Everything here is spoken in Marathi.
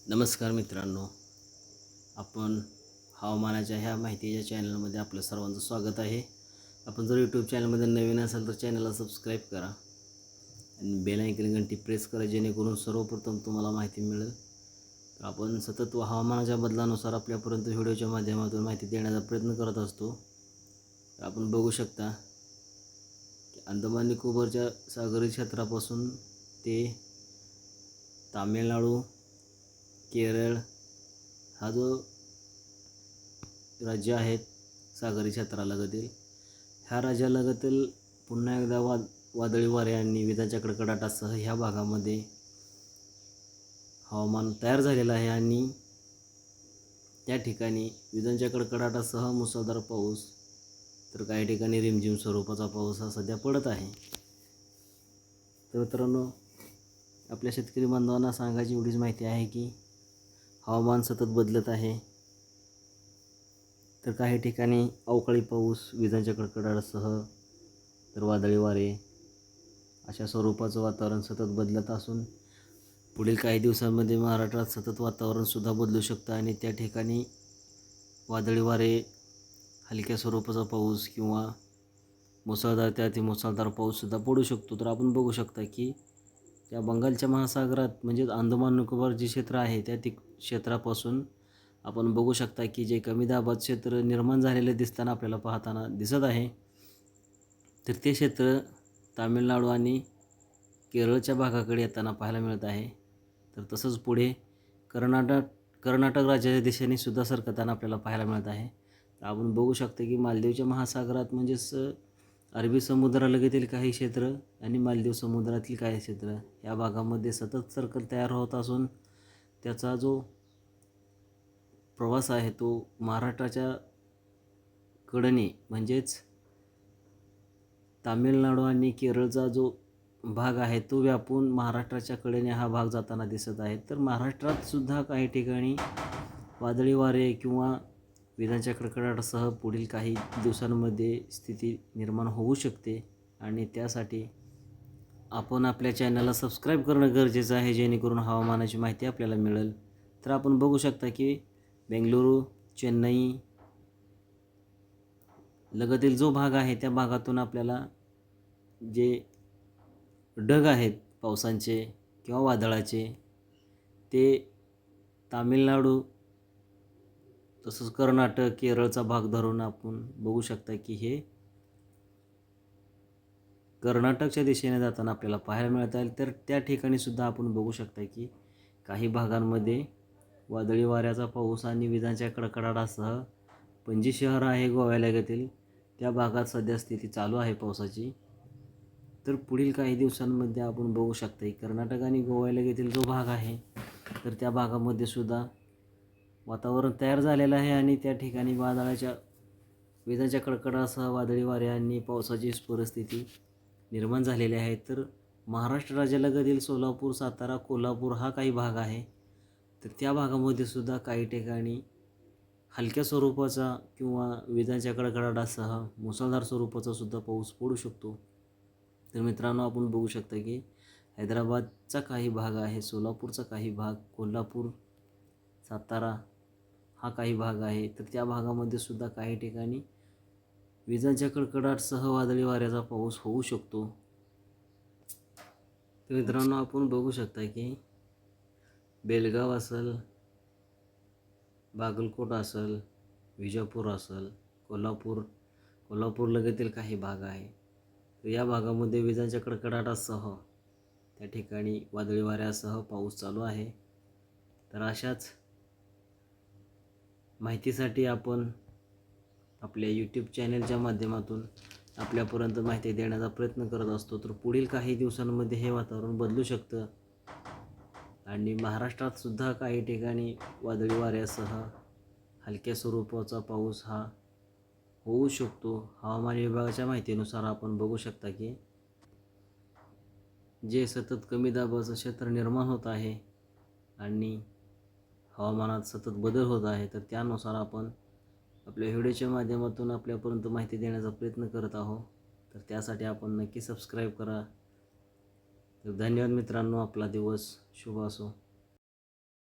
नमस्कार मित्रांनो, आपण हवामानाच्या ह्या माहितीच्या चॅनलमध्ये आपलं सर्वांचं स्वागत आहे. आपण जर यूट्यूब चॅनलमध्ये नवीन असाल तर चॅनलला सबस्क्राईब करा आणि बेल आयकॉन घंटी प्रेस करा, जेणेकरून सर्वप्रथम तुम्हाला माहिती मिळेल. तर आपण सतत हवामानाच्या बदलानुसार आपल्यापर्यंत व्हिडिओच्या माध्यमातून माहिती देण्याचा प्रयत्न करत असतो. तर आपण बघू शकता की अंदमान निकोबारच्या सागरी क्षेत्रापासून ते तामिळनाडू, केरळ हा जो राज्य आहेत सागरी क्षेत्रालगतील, ह्या राज्यालगतील पुन्हा एकदा वादळी वारे आणि विजांच्या कडकडाटासह ह्या भागामध्ये हवामान तयार झालेलं आहे आणि त्या ठिकाणी विजांच्या कडकडाटासह मुसळधार पाऊस, तर काही ठिकाणी रिमझिम स्वरूपाचा पाऊस हा सध्या पडत आहे. तर मित्रांनो, आपल्या शेतकरी बांधवांना सांगायची एवढीच माहिती आहे की हवामान सतत बदलत आहे. तर काही ठिकाणी अवकाळी पाऊस, विजांच्या कडकडाटासह, तर वादळी वारे अशा स्वरूपाचं वातावरण सतत बदलत असून पुढील काही दिवसांमध्ये महाराष्ट्रात सतत वातावरणसुद्धा बदलू शकतं आणि त्या ठिकाणी वादळी वारे, हलक्या स्वरूपाचा पाऊस किंवा मुसळधार ते अतिमुसळधार पाऊससुद्धा पडू शकतो. तर आपण बघू शकता की त्या बंगालच्या महासागरात म्हणजेच अंदमान निकोबार जे क्षेत्र आहे त्या क्षेत्रापासून आपण बघू शकता की जे कमी दाबात क्षेत्र निर्माण झालेले दिसताना आपल्याला पाहताना दिसत आहे. तर ते क्षेत्र तामिळनाडू आणि केरळच्या भागाकडे येताना पाहायला मिळत आहे. तर तसंच पुढे कर्नाटक राज्याच्या दिशेने सुद्धा सरकताना आपल्याला पाहायला मिळत आहे. तर आपण बघू शकतो की मालदीवच्या महासागरात म्हणजेच अरबी समुद्रालगतील काही क्षेत्र आणि मालदीव समुद्रातील काही क्षेत्र या भागामध्ये सतत सर्कल तयार होत असून त्याचा जो प्रवास आहे तो महाराष्ट्राच्या कडेने म्हणजेच तामिळनाडू आणि केरळचा जो भाग आहे तो व्यापून महाराष्ट्राच्या कडेने हा भाग जाताना दिसत आहे. तर महाराष्ट्रात सुद्धा काही ठिकाणी वादळी वारे किंवा विजांच्या कडकडाटासह पुढील काही दिवसांमध्ये स्थिती निर्माण होऊ शकते आणि त्यासाठी आपण आपल्या चॅनलला सबस्क्राईब करणं गरजेचं आहे, जेणेकरून हवामानाची माहिती आपल्याला मिळेल. तर आपण बघू शकता की बेंगलुरू, चेन्नई लगतील जो भाग आहे त्या भागातून आपल्याला जे ढग आहेत पावसांचे किंवा वादळाचे ते तामिळनाडू तसंच कर्नाटक, केरळचा भाग धरून आपण बघू शकता की हे कर्नाटकच्या दिशेने जाताना आपल्याला पाहायला मिळत आहे. तर त्या ठिकाणी सुद्धा आपण बघू शकता की काही भागांमध्ये वादळी वाऱ्याचा पाऊस आणि विजांच्या कडकडाटासह पणजी शहर आहे गोव्यालगतील त्या भागात सध्या स्थिती चालू आहे पावसाची. तर पुढील काही दिवसांमध्ये आपण बघू शकता की कर्नाटक आणि गोव्यालगतील जो भाग आहे तर त्या भागामध्ये सुद्धा वातावरण तयार झालेलं आहे आणि त्या ठिकाणी विजांच्या कडकडाटासह वादळी वारे आणि पावसाची परिस्थिती निर्माण झालेली आहे. तर महाराष्ट्र राज्यालगतील सोलापूर, सातारा, कोल्हापूर हा काही भाग आहे. तर त्या भागामध्ये सुद्धा काही ठिकाणी हलक्या स्वरूपाचा किंवा विजांच्या कडकडाटासह मुसळधार स्वरूपाचा सुद्धा पाऊस पडू शकतो. तर मित्रांनो, आपण बघू शकता की हैदराबादचा काही भाग आहे, सोलापूरचा काही भाग, कोल्हापूर, सातारा हा काही भाग आहे. तर त्या भागामध्ये सुद्धा काही ठिकाणी विजांच्या कडकडाटासह वादळी वाऱ्याचा पाऊस होऊ शकतो. तर मित्रांनो, आपण बघू शकता की बेलगाव असेल, बागलकोट असेल, विजापूर असेल, कोल्हापूर लगतील काही भाग आहे. तर या भागामध्ये विजांच्या कडकडाटासह त्या ठिकाणी वादळी वाऱ्यासह पाऊस चालू आहे. तर अशाच माहितीसाठी आपण आपल्या यूट्यूब चॅनलच्या माध्यमातून आपल्यापर्यंत माहिती देण्याचा प्रयत्न करत असतो. तर पुढील काही दिवसांमध्ये हे वातावरण बदलू शकतं आणि महाराष्ट्रात सुद्धा काही ठिकाणी वादळी वाऱ्यासह हलक्या स्वरूपाचा पाऊस हा होऊ शकतो. हवामान विभागाच्या माहितीनुसार आपण बघू शकता की जे सतत कमी दाबाचं क्षेत्र निर्माण होत आहे आणि हवामानात सतत बदल होत आहे, तर त्यानुसार आपण आपल्या व्हिडिओच्या माध्यमातून आपल्यापर्यंत माहिती देण्याचा प्रयत्न करत आहोत. तर त्यासाठी आपण नक्की सबस्क्राईब करा. तर धन्यवाद मित्रांनो, आपला दिवस शुभ असो.